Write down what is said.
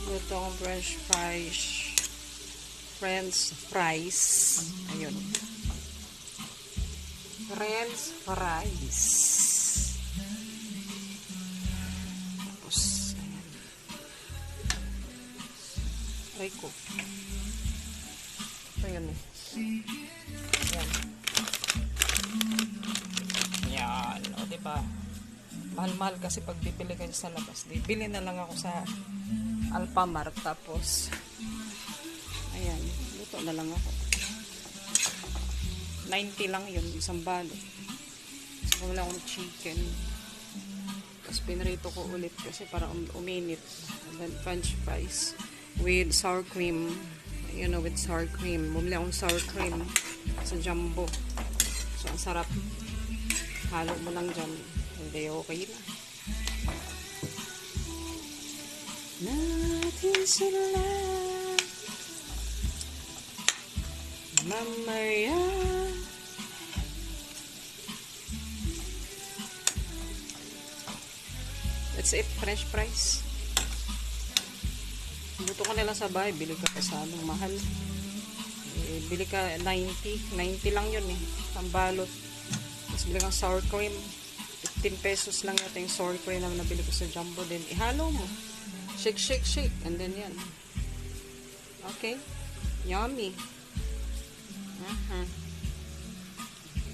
Ito ang French fries. French fries. Ayun. French fries. Tapos, ayan. Try ko. Ito yun eh. Ayan. Ayan. O, diba? Mahal-mahal kasi pag bibili kayo sa labas. Bili na lang ako sa Alphamart. Tapos, ayan. Luto na lang ako. 90 lang yun. Isang balot. Tapos, wala akong chicken. Tapos, pinrito ko ulit kasi para uminit. And then, French fries with sour cream. You know, with sour cream. Bumili akong sour cream sa Jumbo. So, ang sarap. Halo mo lang dyan. Hindi, okay na. Natin sila mamaya. That's it, French fries. Luto ka nila sa bahay, bili ka pa sa anong mahal. Bili ka 90 lang yun eh, ang balot. Tapos bili kang sour cream, 15 pesos lang yata yung sour cream na nabili ko sa Jumbo. Then ihalo mo, shake shake shake, and then yan. Okay, yummy.